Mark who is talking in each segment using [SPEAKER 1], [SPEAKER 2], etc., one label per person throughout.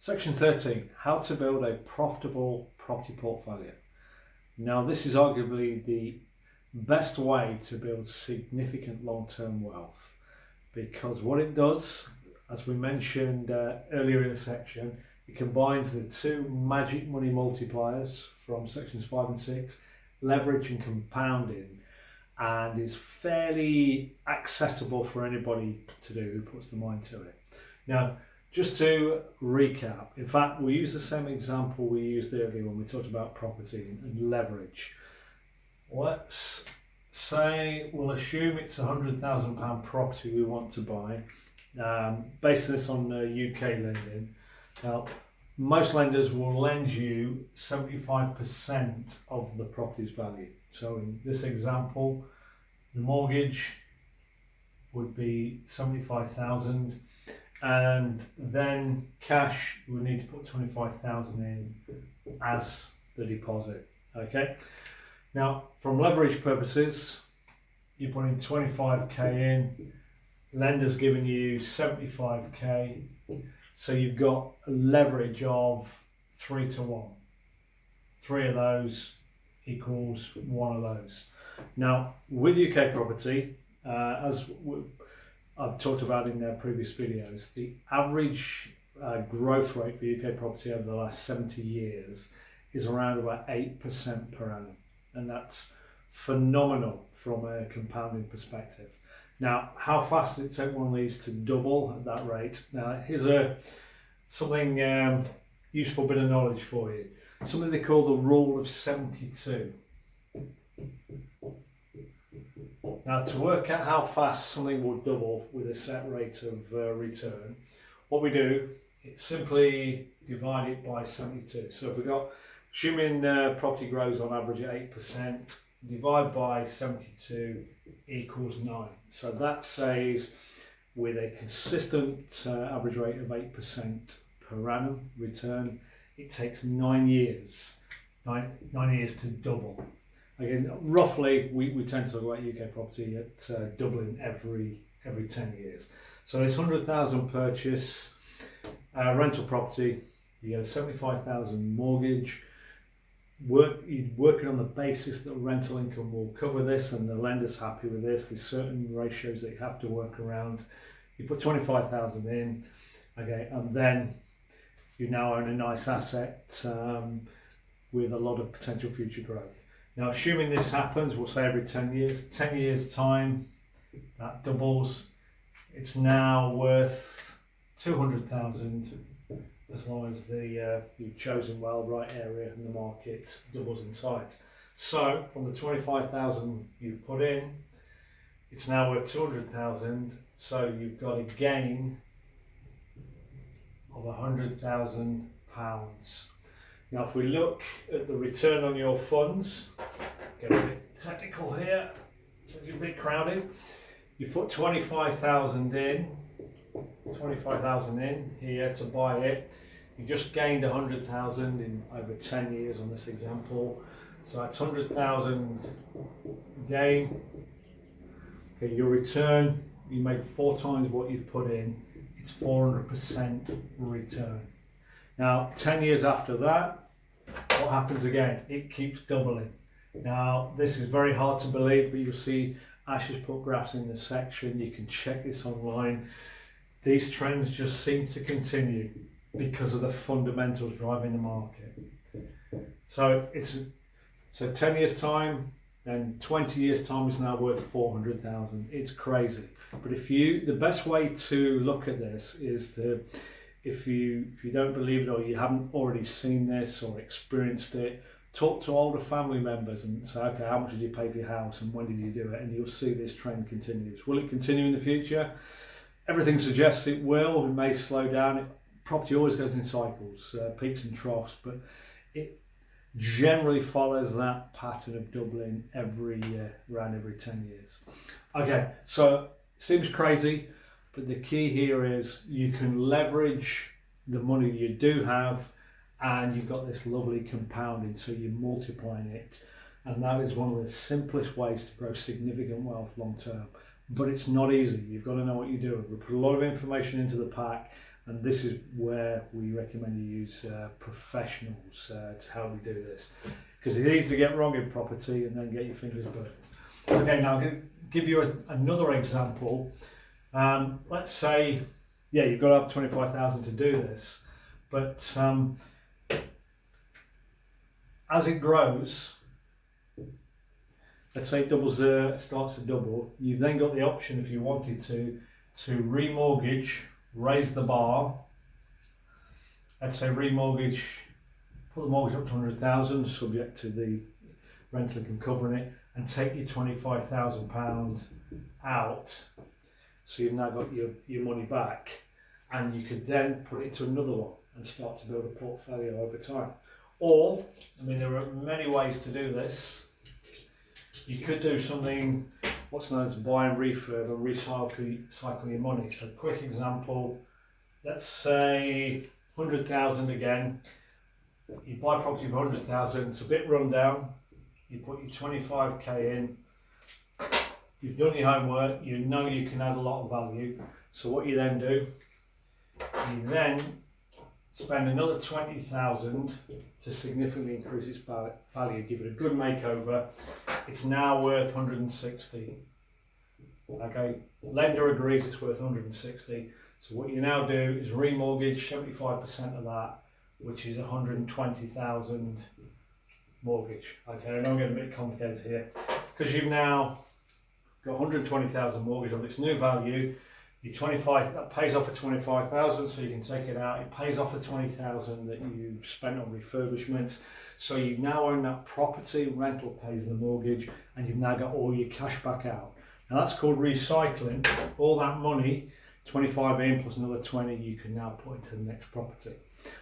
[SPEAKER 1] Section 13, how to build a profitable property portfolio. Now this is arguably the best way to build significant long-term wealth, because what it does, as we mentioned earlier in the section, it combines the two magic money multipliers from sections 5 and 6, leverage and compounding, and is fairly accessible for anybody to do who puts the mind to it. Now, just to recap, in fact, we use the same example we used earlier when we talked about property and leverage. Let's say, we'll assume it's a £100,000 property we want to buy, based this on UK lending. Now, most lenders will lend you 75% of the property's value. So in this example, the mortgage would be 75,000. And then cash, we need to put 25,000 in as the deposit. Okay. Now, from leverage purposes, you put in 25k in, lender's giving you 75k, so you've got a leverage of 3 to 1. 3 of those equals 1 of those. Now, with UK property, as I've talked about in their previous videos, the average growth rate for UK property over the last 70 years is around about 8% per annum, and that's phenomenal from a compounding perspective. Now, how fast does it take one of these to double at that rate? Now, here's something useful bit of knowledge for you. Something they call the rule of 72. Now, to work out how fast something will double with a set rate of return, what we do is simply divide it by 72. So if we've got, assuming property grows on average at 8%, divide by 72 equals 9. So that says with a consistent average rate of 8% per annum return, it takes 9 years, 9 years to double. Again, roughly, we tend to look at UK property at doubling every 10 years. So this 100,000 purchase, rental property, you get a 75,000 mortgage. You're working on the basis that rental income will cover this, and the lender's happy with this. There's certain ratios that you have to work around. You put 25,000 in, okay, and then you now own a nice asset with a lot of potential future growth. Now, assuming this happens, we'll say every 10 years. 10 years time, that doubles. It's now worth 200,000, as long as you've chosen well, right area, and the market doubles in size. So, from the 25,000 you've put in, it's now worth 200,000. So you've got a gain of £100,000. Now, if we look at the return on your funds, get a bit technical here, it's a bit crowded. You've put 25,000 in, here to buy it. You just gained 100,000 in over 10 years on this example. So that's 100,000 gain. Okay, your return, you made 4 times what you've put in. It's 400% return. Now, 10 years after that, what happens again? It keeps doubling. Now, this is very hard to believe, but you'll see Asha's put graphs in this section. You can check this online. These trends just seem to continue because of the fundamentals driving the market. So 10 years time and 20 years time is now worth 400,000. It's crazy. But the best way to look at this is to, if you don't believe it, or you haven't already seen this or experienced it, talk to older family members and say, okay, how much did you pay for your house and when did you do it? And you'll see this trend continues. Will it continue in the future? Everything suggests it will. It may slow down. Property always goes in cycles, peaks and troughs, but it generally follows that pattern of doubling around every 10 years. Okay, so seems crazy, but the key here is you can leverage the money you do have, and you've got this lovely compounding, so you're multiplying it. And that is one of the simplest ways to grow significant wealth long term. But it's not easy. You've got to know what you're doing. We put a lot of information into the pack, And this is where we recommend you use professionals to help you do this, because it's easy to get wrong in property and then get your fingers burnt. Okay, now I'm going to give you another example. Let's say, yeah, you've got to have 25,000 to do this, but as it grows, let's say it doubles, starts to double, you've then got the option, if you wanted to remortgage, raise the bar. Let's say remortgage, put the mortgage up to 100,000, subject to the rental income covering it, and take your £25,000 out. So you've now got your money back, and you could then put it into another one and start to build a portfolio over time. Or, I mean, there are many ways to do this. You could do something, what's known as buy and refurb, and recycle your money. So quick example, let's say 100,000 again. You buy property for 100,000, it's a bit run down. You put your 25k in, you've done your homework, you know you can add a lot of value. So what you then do, you then spend another 20,000 to significantly increase its value, give it a good makeover. It's now worth 160. Okay, lender agrees it's worth 160. So what you now do is remortgage 75% of that, which is 120,000 mortgage. Okay, I know I'm getting a bit complicated here, because you've now got 120,000 mortgage on its new value. Your 25, that pays off for 25,000, so you can take it out. It pays off for 20,000 that you've spent on refurbishments. So you now own that property, rental pays the mortgage, and you've now got all your cash back out. Now that's called recycling. All that money, 25 in plus another 20, you can now put into the next property.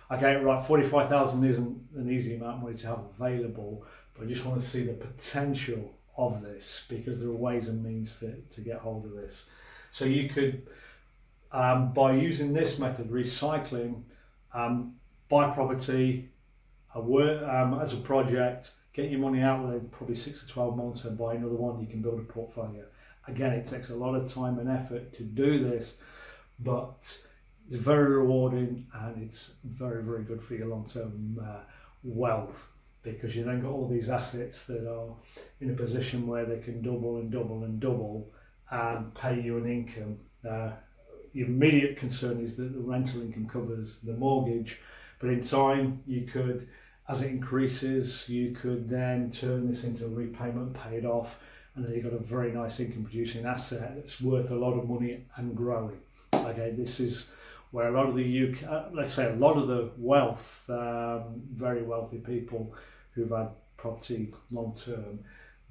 [SPEAKER 1] Okay, right, 45,000 isn't an easy amount of money to have available, but I just want to see the potential of this, because there are ways and means to get hold of this. So you could, by using this method, recycling, buy property as a project, get your money out within probably 6 to 12 months, and buy another one. You can build a portfolio. Again, it takes a lot of time and effort to do this, but it's very rewarding, and it's very, very good for your long-term wealth, because you then got all these assets that are in a position where they can double and double and double and pay you an income. Your immediate concern is that the rental income covers the mortgage, but in time you could, as it increases, you could then turn this into a repayment, pay it off, and then you've got a very nice income producing asset that's worth a lot of money and growing. Okay, this is where a lot of the UK, let's say a lot of the wealth, very wealthy people who've had property long term,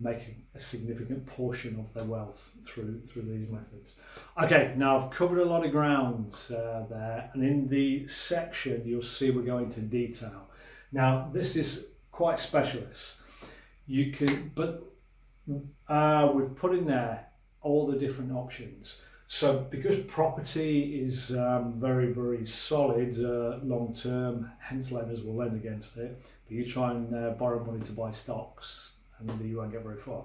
[SPEAKER 1] making a significant portion of their wealth through these methods. Okay, now I've covered a lot of ground there, and in the section you'll see we're going into detail. Now this is quite specialist. You can, but we've put in there all the different options. So because property is very, very solid long term, hence lenders will lend against it, but you try and borrow money to buy stocks and you won't get very far.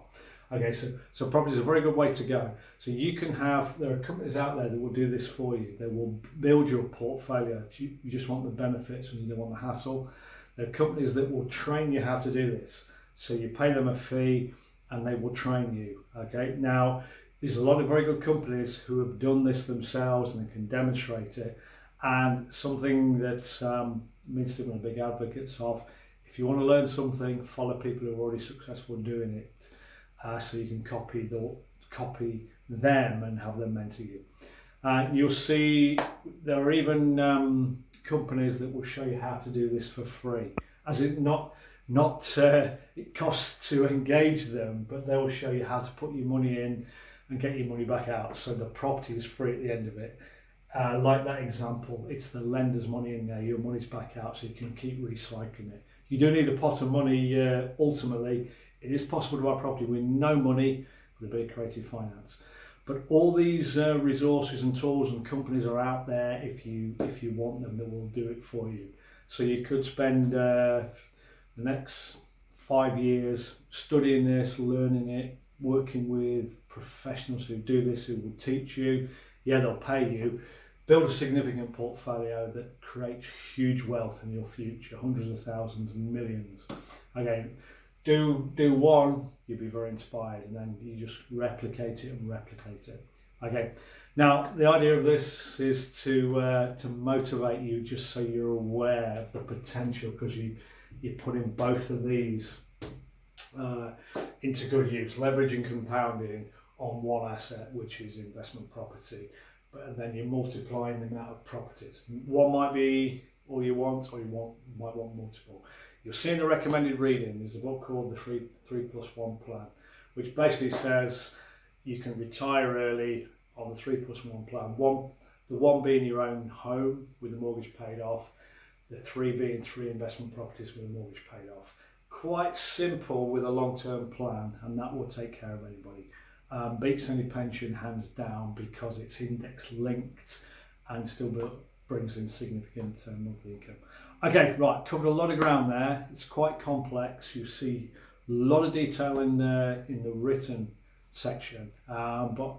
[SPEAKER 1] Okay, so property is a very good way to go. So you can have, there are companies out there that will do this for you. They will build your portfolio. If you just want the benefits and you don't want the hassle. There are companies that will train you how to do this. So you pay them a fee and they will train you. Okay, now there's a lot of very good companies who have done this themselves and they can demonstrate it. And something that means that we're big advocates of, if you want to learn something, follow people who are already successful doing it, so you can copy them and have them mentor you. You'll see there are even companies that will show you how to do this for free, as it it costs to engage them, but they will show you how to put your money in and get your money back out, so the property is free at the end of it. Like that example, it's the lender's money in there, your money's back out, so you can keep recycling it. You do need a pot of money ultimately. It is possible to buy property with no money, with a bit of creative finance. But all these resources and tools and companies are out there if you want them, that will do it for you. So you could spend the next 5 years studying this, learning it, working with professionals who do this, who will teach you. Yeah, they'll pay you, build a significant portfolio that creates huge wealth in your future, hundreds of thousands, millions. Again, do one, you'll be very inspired, and then you just replicate it and replicate it. Okay, now the idea of this is to motivate you, just so you're aware of the potential, because you're putting both of these into good use, leveraging compounding on one asset, which is investment property, and then you're multiplying the amount of properties. One might be all you want, or might want multiple. You'll see in the recommended reading, there's a book called the 3+1 Plan, which basically says you can retire early on the 3+1 plan. The one being your own home with the mortgage paid off, the 3 being 3 investment properties with the mortgage paid off. Quite simple with a long-term plan, and that will take care of anybody. Beats any pension hands down, because it's index linked and still brings in significant monthly income. Okay, right, covered a lot of ground there. It's quite complex. You see a lot of detail in the written section, but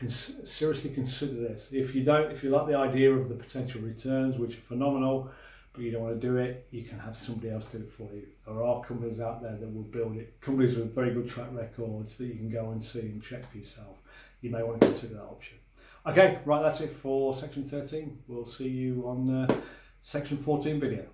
[SPEAKER 1] seriously consider this. If you like the idea of the potential returns, which are phenomenal, but you don't want to do it, you can have somebody else do it for you. There are companies out there that will build it, companies with very good track records that you can go and see and check for yourself. You may want to consider that option. Okay, right, that's it for section 13. We'll see you on section 14 video.